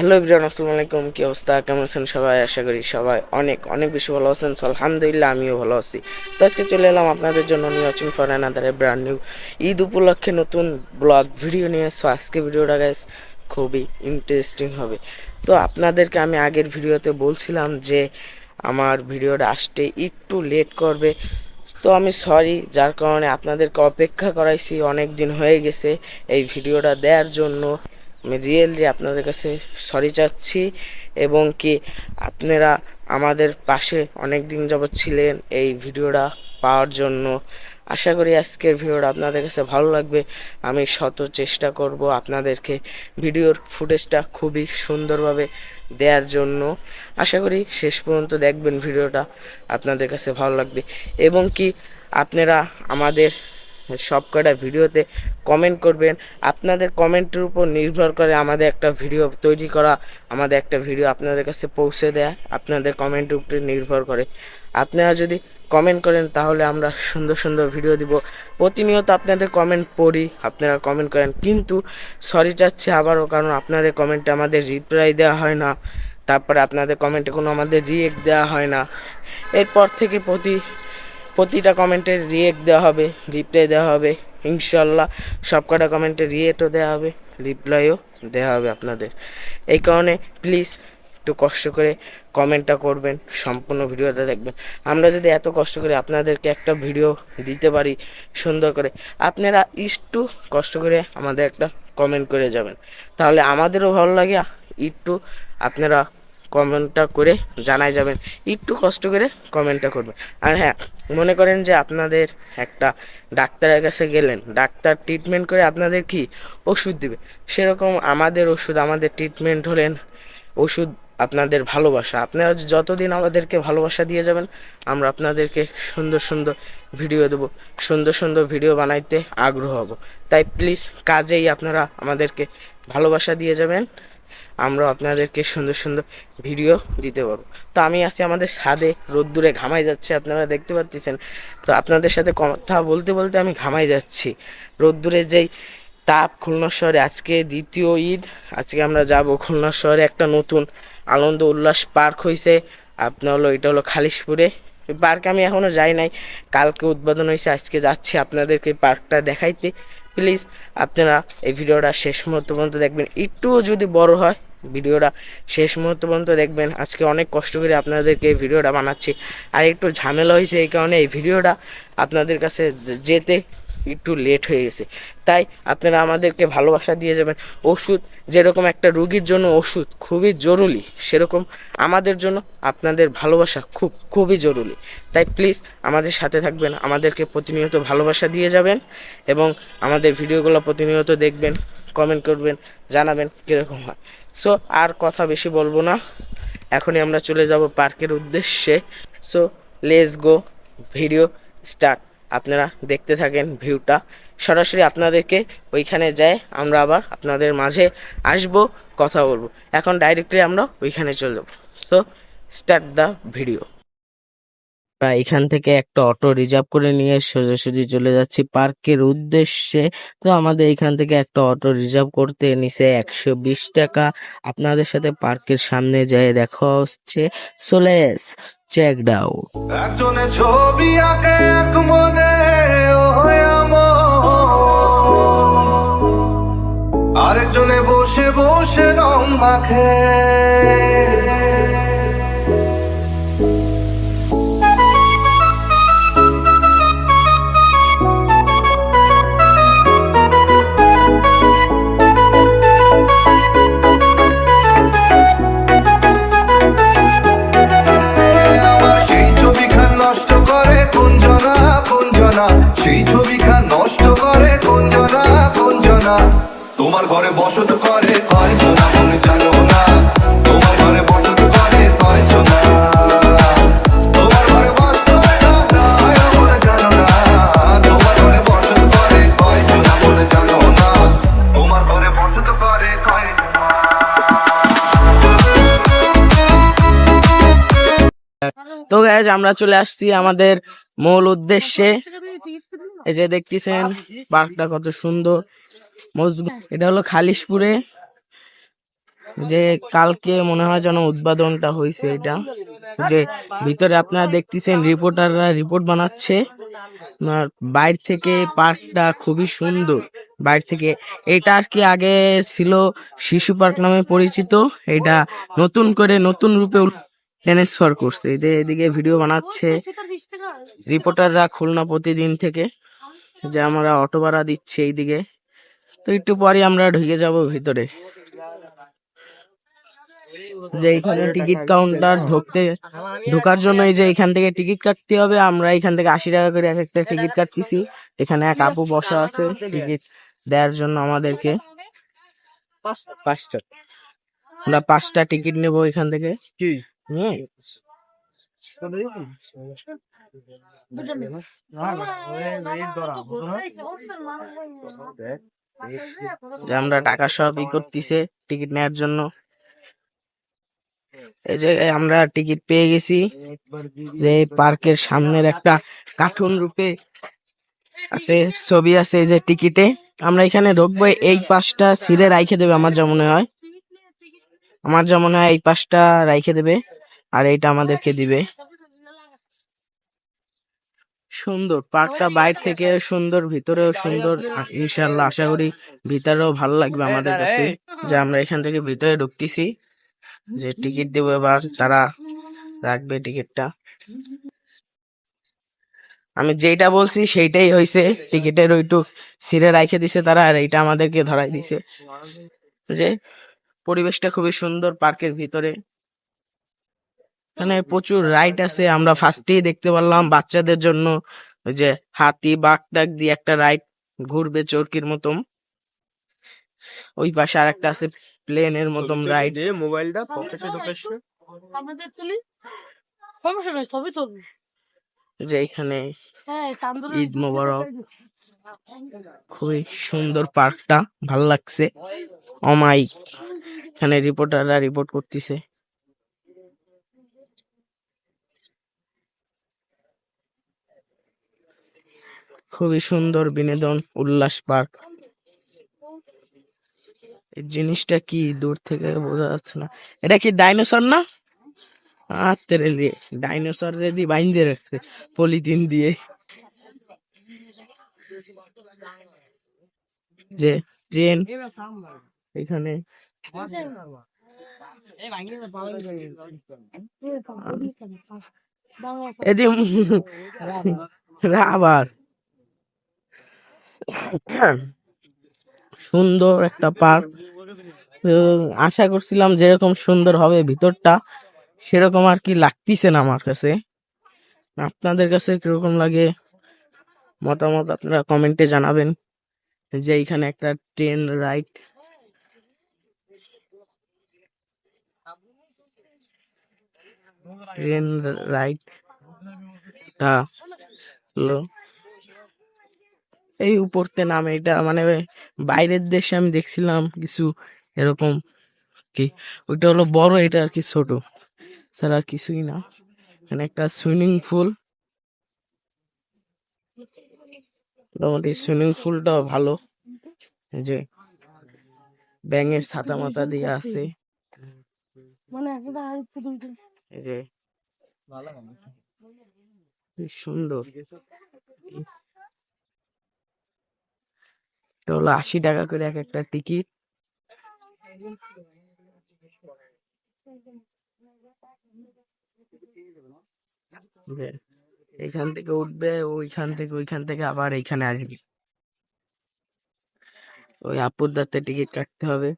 Hello everyone, আসসালামু আলাইকুম। কি অবস্থা, কেমন আছেন সবাই? আশা করি সবাই অনেক অনেক বেশি ভালো আছেন। সো আলহামদুলিল্লাহ আমিও ভালো আছি। তো আজকে চলে এলাম আপনাদের জন্য new watching for another brand new Eid উপলক্ষে নতুন ব্লগ ভিডিও নিয়ে। সো আজকে ভিডিওটা গাইস খুবই ইন্টারেস্টিং হবে। তো আপনাদেরকে আমি আগের ভিডিওতে বলছিলাম যে আমার ভিডিওটা আসতে একটু লেট করবে। তো আমি সরি, যার কারণে আপনাদেরকে অপেক্ষা করাইছি, অনেক দিন হয়ে গেছে এই ভিডিওটা দেওয়ার জন্য। আমি রিয়েলি আপনাদের কাছে সরি চাচ্ছি, এবং কি আপনারা আমাদের পাশে অনেক দিন যাবৎ ছিলেন এই ভিডিওটা পাওয়ার জন্য। আশা করি আজকের ভিডিওটা আপনাদের কাছে ভালো লাগবে। আমি শত চেষ্টা করব আপনাদেরকে ভিডিওর ফুটেজটা খুবই সুন্দরভাবে দেওয়ার জন্য। আশা করি শেষ পর্যন্ত দেখবেন, ভিডিওটা আপনাদের কাছে ভালো লাগবে। এবং কি আপনারা আমাদের সব কটা ভিডিওতে কমেন্ট করবেন। আপনাদের কমেন্টের উপর নির্ভর করে আমাদের একটা ভিডিও তৈরি করা, আমাদের একটা ভিডিও আপনাদের কাছে পৌঁছে দেয়া আপনাদের কমেন্টের উপরে নির্ভর করে। আপনারা যদি কমেন্ট করেন তাহলে আমরা সুন্দর সুন্দর ভিডিও দিব। প্রতিনিয়ত আপনাদের কমেন্ট পড়ি, আপনারা কমেন্ট করেন, কিন্তু সরি চাচ্ছি আবারও, কারণ আপনাদের কমেন্টে আমাদের রিপ্লাই দেওয়া হয় না। তারপরে আপনাদের কমেন্টে কোনো আমাদের রিয়েক্ট দেওয়া হয় না। এরপর থেকে প্রতিটা কমেন্টের রিয়েক্ট দেওয়া হবে, রিপ্লাই দেওয়া হবে ইনশাল্লাহ। সব কটা কমেন্টে রিয়েক্টও দেওয়া হবে, রিপ্লাইও দেওয়া হবে আপনাদের। এই কারণে প্লিজ একটু কষ্ট করে কমেন্টটা করবেন, সম্পূর্ণ ভিডিওটা দেখবেন। আমরা যদি এত কষ্ট করে আপনাদেরকে একটা ভিডিও দিতে পারি সুন্দর করে, আপনারা একটু কষ্ট করে আমাদের একটা কমেন্ট করে যাবেন, তাহলে আমাদেরও ভালো লাগে। একটু আপনারা কমেন্টটা করে জানাই যাবেন, একটু কষ্ট করে কমেন্টটা করবেন। আর হ্যাঁ, মনে করেন যে আপনাদের একটা ডাক্তারের কাছে গেলেন, ডাক্তার ট্রিটমেন্ট করে আপনাদের কি ওষুধ দিবে, সেরকম আমাদের ওষুধ, আমাদের ট্রিটমেন্ট হলেন ওষুধ আপনাদের ভালোবাসা। আপনারা যতদিন আমাদেরকে ভালোবাসা দিয়ে যাবেন, আমরা আপনাদেরকে সুন্দর সুন্দর ভিডিও দেবো, সুন্দর সুন্দর ভিডিও বানাইতে আগ্রহ হব। তাই প্লিজ কাজেই আপনারা আমাদেরকে ভালোবাসা দিয়ে যাবেন, আমরা আপনাদেরকে সুন্দর সুন্দর ভিডিও দিতে পারবো। তো আমি আছি আমাদের ছাদে, রোদ্দুরে ঘামাই যাচ্ছে, আপনারা দেখতে পাচ্ছেন। তো আপনাদের সাথে কথা বলতে বলতে আমি ঘামাই যাচ্ছি। রোদ্দুরে যেই তাপ, খুলনা শহরে আজকে দ্বিতীয় ঈদ। আজকে আমরা যাব খুলনা শহরে, একটা নতুন আনন্দ উল্লাস পার্ক হয়েছে। আপনার হলো এটা হলো খালিশপুরে। পার্কে আমি এখনো যাই নাই, কালকে উদ্বোধন হয়েছে, আজকে যাচ্ছি আপনাদেরকে পার্কটা দেখাইতে। প্লিজ আপনারা এই ভিডিওটা শেষ মুহূর্ত পর্যন্ত দেখবেন, একটুও যদি বড় হয় ভিডিওটা শেষ মুহূর্ত পর্যন্ত দেখবেন। আজকে অনেক কষ্ট করে আপনাদেরকে এই ভিডিওটা বানাচ্ছি, আর একটু ঝামেলা হয়েছে, এই কারণে এই ভিডিওটা আপনাদের কাছে যেতে একটু লেট হয়ে গেছে। তাই আপনারা আমাদেরকে ভালোবাসা দিয়ে যাবেন। ওষুধ যেরকম একটা রুগীর জন্য ওষুধ খুবই জরুরি, সেরকম আমাদের জন্য আপনাদের ভালোবাসা খুবই জরুরি। তাই প্লিজ আমাদের সাথে থাকবেন, আমাদেরকে প্রতিনিয়ত ভালোবাসা দিয়ে যাবেন, এবং আমাদের ভিডিওগুলো প্রতিনিয়ত দেখবেন, কমেন্ট করবেন, জানাবেন কীরকম হয়। সো আর কথা বেশি বলবো না, এখনই আমরা চলে যাব পার্কের উদ্দেশ্যে। So let's go, video start. আপনারা দেখতে থাকেন ভিউটা, সরাসরি আপনাদেরকে ওইখানে যায় আমরা আবার আপনাদের মাঝে আসব, কথা বলবো। এখন ডাইরেক্টলি আমরা ওইখানে চলে যাব। So start the video. এখান থেকে একটা অটো রিজার্ভ করে নিয়ে সোজাসুজি চলে যাচ্ছি পার্কের উদ্দেশ্যে। তো আমাদের এখান থেকে একটা অটো রিজার্ভ করতে নিছে 120 টাকা। আপনাদের সাথে পার্কের সামনে যেয়ে দেখা হচ্ছে। Solace check out. একজনে ছবি আঁকে এক মনে, আরেকজনে বসে বসে রং মাখে। সেই ছবিখান নষ্ট করে কোনজনা কোনজনা। তোমার ঘরে বসত করে কয়জনা মনে জানো না, তোমার ঘরে বসত করে কয়জনা, তোমার ঘরে বসত মনে জানো না, তোমার ঘরে বসত করে কয়জনা মনে জানো না, তোমার ঘরে বসত করে কয়জনা। তো গাইজ আমরা চলে আসছি আমাদের মূল উদ্দেশ্যে। এই যে দেখতেছেন পার্কটা কত সুন্দর মজবুত। এটা হলো খালিশপুরে, যে কালকে মনে হয় যেন উদ্বোধনটা হয়েছে এটা, যে ভিতরে আপনারা দেখতেছেন রিপোর্টাররা রিপোর্ট বানাচ্ছে। আর বাইরে থেকে পার্কটা খুবই সুন্দর। বাইরে থেকে এটা আর কি আগে ছিল শিশু পার্ক নামে পরিচিত, এটা নতুন করে নতুন রূপে ট্রান্সফার করছে। এদিকে ভিডিও বানাচ্ছে রিপোর্টাররা খুলনা প্রতিদিন থেকে, যে আমরা অটো ভাড়া দিচ্ছে এইদিকে। তো একটু পরে আমরা ঢুকে যাব ভিতরে। যে এখানে টিকিট কাউন্টার, ঢোকার জন্য এই যে এখান থেকে টিকিট কাটতে হবে। আমরা এখান থেকে 80 টাকা করে এক একটা টিকিট কাটতেছি। এখানে এক আপু বসা আছে টিকিট দেওয়ার জন্য আমাদেরকে। আমরা 5টা টিকিট নেব এখান থেকে। হুম। যে আমরা টাকা সব করতেছে টিকিট নেওয়ার জন্য। এই যে আমরা টিকিট পেয়ে গেছি। যে পার্কের সামনের একটা কার্টুন রূপে আছে, ছবি আছে এই যে টিকিটে। আমরা এখানে ঢুকবো, এই পাশটা ছিঁড়ে রাইখে দেবে আমার যা মনে হয়। এই পাশটা রাইখে দেবে আর এইটা আমাদেরকে দিবে। সুন্দর পার্কটা, বাইরে থেকে সুন্দর, ভিতরেও সুন্দর। ইনশাল্লাহ আশা করি ভিতরেও ভালো লাগবে আমাদের কাছে। যে আমরা এখান থেকে ভিতরে ঢুকতেছি, যে টিকিট দেবো এবার, তারা রাখবে টিকিটটা। আমি যেটা বলছি সেইটাই হয়েছে, টিকিটের ওইটুক ছিঁড়ে রাখে দিছে তারা, আর এইটা আমাদেরকে ধরাই দিছে। যে পরিবেশটা খুবই সুন্দর পার্কের ভিতরে। এখানে প্রচুর রাইড আছে। আমরা ফার্স্টেই দেখতে পারলাম বাচ্চাদের জন্য ওই যে হাতি বাঘ টাক দিয়ে একটা রাইড ঘুরবে চরকির মতন। ওই পাশে আর একটা আছে প্লেনের মতন রাইড। মোবাইলটা পকেটে ঢুকেছে। যে এখানে ঈদ মোবারক, খুবই সুন্দর পার্কটা, ভাল লাগছে। অমাইক এখানে রিপোর্টাররা রিপোর্ট করতেছে। খুবই সুন্দর বিনোদন উল্লাস পার্ক। এই জিনিসটা কি দূর থেকে বোঝা যাচ্ছে না। এটা কি ডাইনোসর না? তেরে ডাইনোসর রেডি বাইন্ধে রাখছে পলিথিন দিয়ে। যে ট্রেন এখানে, আবার সুন্দর একটা পার্ক। আশা করছিলাম যেরকম সুন্দর হবে ভিতরটা, সেরকম আর কি লাগতিছে না আমার কাছে। আপনাদের কাছে কিরকম লাগে মতামত আপনারা কমেন্টে জানাবেন। যে এখানে একটা ট্রেন রাইড, এই উপরতে নামে। এটা মানে বাইরের দেশে আমি দেখছিলাম কিছু এরকম কি, ওইটা হলো বড়, এটা আর কি ছোট, ছাড়া আর কিছুই না। এখানে একটা সুইমিং পুল, মোটামুটি সুইমিং পুলটাও ভালো। এই যে ব্যাঙের ছাতা মাথা দিয়ে আছে। এই যে কি সুন্দর। এটা হলো 80 টাকা করে এক একটা টিকিট। এইখান থেকে উঠবে, ওইখান থেকে আবার এইখানে আসবে। ওই আপুর দাঁতে টিকিট কাটতে হবে।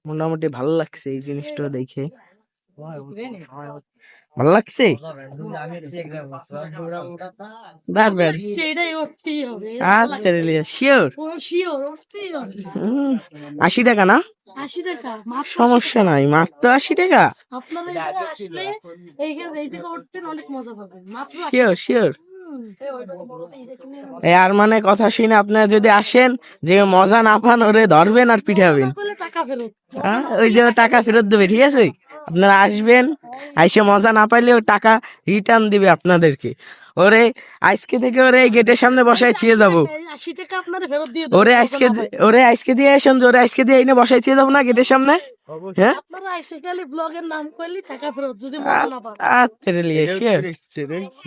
মোটামুটি ভালো লাগছে এই জিনিসটা দেখে, ভালো লাগছে। শিওর 80 টাকা না? সমস্যা নাই, মাত্র 80 টাকা। Sure sure. আর মানে কথা শুনে আপনারা যদি আসেন, যে মজা না পান ওরে ধরবেন আর পিঠাবেন। ওই যে টাকা ফেরত দেবে, ঠিক আছে। আপনারা আসবেন, আইসে মজা না পাইলেও টাকা রিটার্ন দিবে আপনাদেরকে। ওরে আজকে থেকে ওরে গেটের সামনে বসাই থিয়ে যাবো। 80 টাকা আপনারা ফেরত দিয়ে ওরে আজকে দিয়ে আসুন, ওরে আজকে দিয়ে এনে বসাই থিয়ে যাবো না গেটের সামনে। হ্যাঁ আপনারা এসে খালি ব্লগের নাম করলে টাকা ফেরত যদি মজা না পান।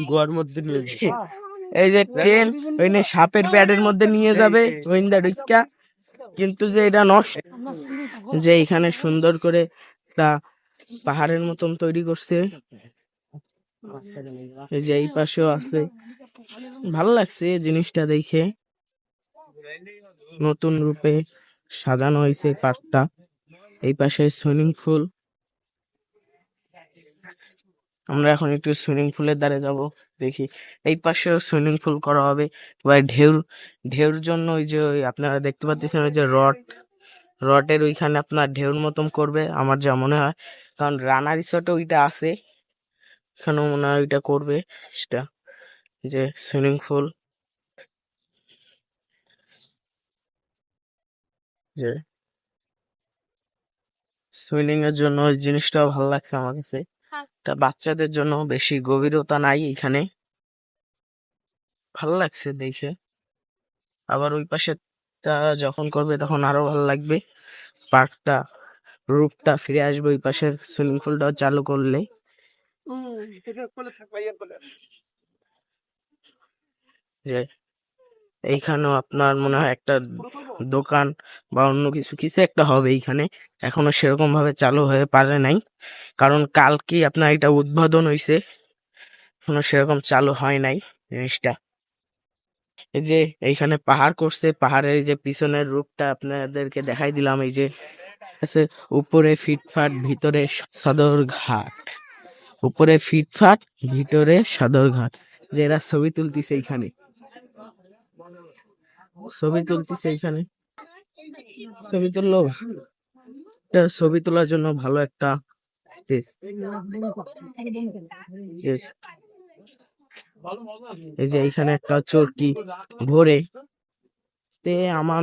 গোয়ার মধ্যে নিয়ে যাবে। এই যে ট্রেন ওই সাপের প্যাডের মধ্যে নিয়ে যাবে ওইন্দা ঢুকা, কিন্তু যে এটা নষ্ট, যে এখানে সুন্দর করে একটা পাহাড়ের মতন তৈরি করছে, এই যে এই পাশেও আছে। ভালো লাগছে জিনিসটা দেখে, নতুন রূপে সাজানো হয়েছে পার্কটা। এই পাশে সুইমিং পুল, আমরা এখন একটু সুইমিং পুলের ধারে যাব, দেখি। এই পাশেও সুইমিং পুল করা হবে, এবার ঢেউর জন্য ওই যে আপনারা দেখতে পাচ্ছেন ওই যে রডের ওইখানে আপনার ঢেউর মতন করবে আমার যা মনে হয়, কারণ রানা রিসোর্টে ওইটা আছে, এখানেও মনে হয় ওইটা করবে সেটা, যে সুইমিং পুল, যে সুইমিং এর জন্য ওই জিনিসটাও ভালো লাগছে আমার কাছে। এটা বাচ্চাদের জন্য, বেশি গভীরতা নাই এখানে, ভালো লাগছে দেখে। আবার ওই পাশে যখন করবে তখন আরো ভালো লাগবে, পার্কটা রূপটা ফিরে আসবে ওই পাশের সুইমিং পুলটাও চালু করলে। যে এইখানেও আপনার মনে হয় একটা দোকান বা অন্য কিছু কিছু একটা হবে এইখানে, এখনো সেরকম ভাবে চালু হয়ে পারে নাই, কারণ কালকে আপনার এটা উদ্বোধন হয়েছে, এখনো সেরকম চালু হয় নাই জিনিসটা। এই যে এইখানে পাহাড় করছে, পাহাড়ের এই যে পিছনের রূপটা আপনাদেরকে দেখাই দিলাম, এই যে আছে উপরে ফিটফাট ভিতরে সদরঘাট, উপরে ফিটফাট ভিতরে সদরঘাট, যে এরা ছবি তুলতেছে এইখানে, ছবি তুলতেছে এইখানে, ছবি তুললো, এটা ছবি তোলার জন্য ভালো একটা place। Yes. এই যে এইখানে একটা চরকি ভোরে তে আমার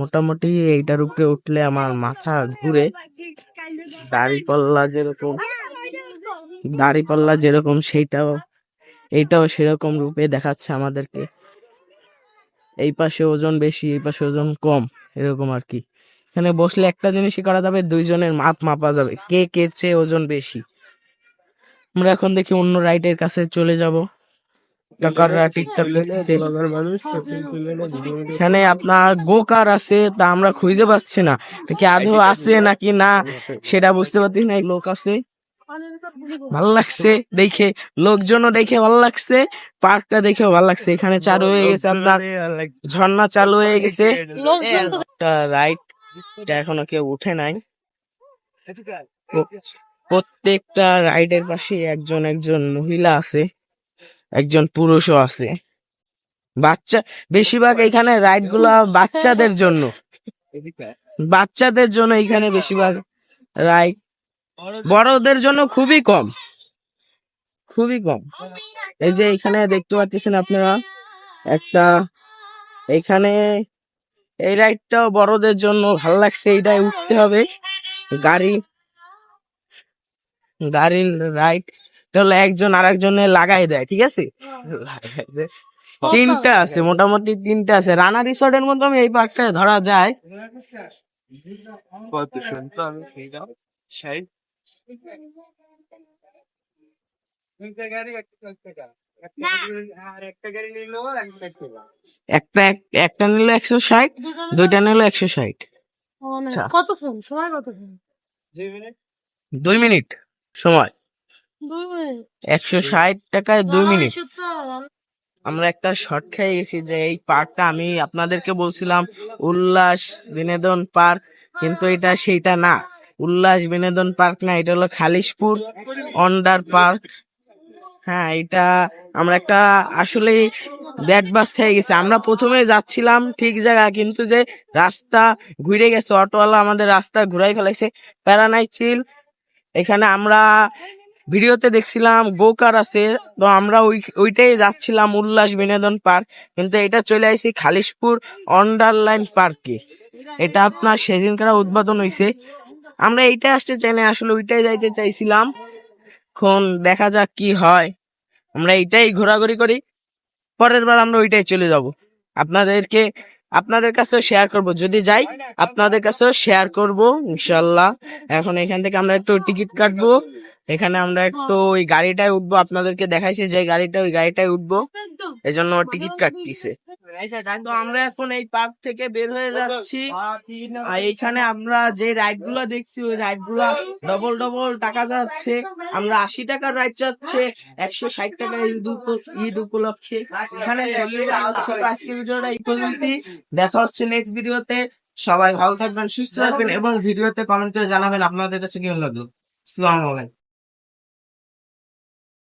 মোটামুটি এইটার উপরে উঠলে আমার মাথা ঘুরে, দাড়িপাল্লা যেরকম এইটাও সেরকম রূপে দেখাচ্ছে আমাদেরকে। এই পাশে ওজন বেশি, এই পাশে ওজন কম, এরকম আর কি। এখানে বসলে একটা জিনিসই করা যাবে, দুইজনের মাপ মাপা যাবে কে এর চেয়ে ওজন বেশি। আমরা এখন দেখি অন্য রাইডের কাছে চলে যাব। কাকাররা টিকটক করতেছে। এখানে আপনার গোকার আছে, তা আমরা খুঁজে পাচ্ছি না কি আদৌ আছে নাকি না সেটা বুঝতে পারছি না। লোক আছে, ভালো লাগছে দেখে, লোকজনও দেখে ভালো লাগছে, পার্কটা দেখেও ভালো লাগছে। এখানে চালু হয়ে গেছে আপনার ঝর্ণা, চালু হয়ে গেছে একটা রাইড, এখনো কেউ উঠে নাই। প্রত্যেকটা রাইডের পাশে একজন একজন মহিলা আছে, একজন পুরুষও আছে। বেশিরভাগ এখানে রাইড গুলা বাচ্চাদের জন্য এখানে বেশিরভাগ রাইড, বড়দের জন্য খুবই কম। এই যে এখানে দেখতে পাচ্ছেন আপনারা একটা, এখানে এই রাইডটাও বড়দের জন্য ভালো লাগছে, এইটাই উঠতে হবে। গাড়ির রাইড হলো একজন আর একজনের লাগাই দেয়, ঠিক আছে, তিনটা আছে, মোটামুটি তিনটা আছে। রানা রিসোর্টের মধ্যে আমি এই পার্কটা ধরা যায়। একটা নিল 160, দুইটা নিল 160। আচ্ছা। কতক্ষণ সময়, কতক্ষণ? 2 মিনিট সময়, 2 মিনিট, 160 টাকায় 2 মিনিট। সুতরাং আমরা একটা শর্ট খেয়ে গেছি, যে এই পার্কটা আমি আপনাদেরকে বলছিলাম উল্লাস বিনোদন পার্ক, কিন্তু এটা সেইটা না, উল্লাস বিনোদন পার্ক না, এটা হলো খালিশপুর ওয়ান্ডার পার্ক। হ্যাঁ, এটা আমরা একটা আসলে ব্যাড বাস খেয়ে গেছি। আমরা প্রথমে যাচ্ছিলাম ঠিক জায়গা, কিন্তু যে রাস্তা ঘুরে গেছে, অটোওয়ালা আমাদের রাস্তা ঘুরাই ফেলাইছে। প্যারা নাই, চিল। এখানে আমরা ভিডিওতে দেখছিলাম গোকার আছে, তো আমরা ওইটাই যাচ্ছিলাম উল্লাস বিনোদন পার্ক, কিন্তু এটা চলে আসি খালিশপুর ওয়ান্ডারল্যান্ড পার্কে। এটা আপনার সেদিনকার উদ্বোধন হয়েছে, আমরা এইটা আসতে চাই না, আসলে ওইটাই যাইতে চাইছিলাম। এখন দেখা যাক কি হয়, আমরা এইটাই ঘোরাঘুরি করি, পরের বার আমরা ওইটাই চলে যাব। আপনাদেরকে আপনাদের কাছেও শেয়ার করব, যদি যাই আপনাদের কাছেও শেয়ার করব ইনশাল্লাহ। এখন এখান থেকে আমরা একটু টিকিট কাটবো, এখানে আমরা একটু ওই গাড়িটায় উঠবো, আপনাদেরকে দেখাইছি যে গাড়িটা, ওই গাড়িটায় উঠবো, এই জন্য টিকিট কাটতিছে। তো আমরা এখন এই পার্ক থেকে বের হয়ে যাচ্ছি, আর এইখানে আমরা যে রাইড গুলো দেখছি ওই রাইড গুলা ডবল ডবল টাকা যাচ্ছে। আমরা 80 টাকার রাইড যাচ্ছে 160 টাকা ঈদ উপলক্ষে। এখানে আজকে ভিডিওটা এই পর্যন্তই, দেখা হচ্ছে নেক্সট ভিডিওতে। সবাই ভালো থাকবেন, সুস্থ থাকবেন এবং ভিডিওতে কমেন্ট করে জানাবেন আপনাদের কাছে কেমন লাগলো। আসসালামু আলাইকুম।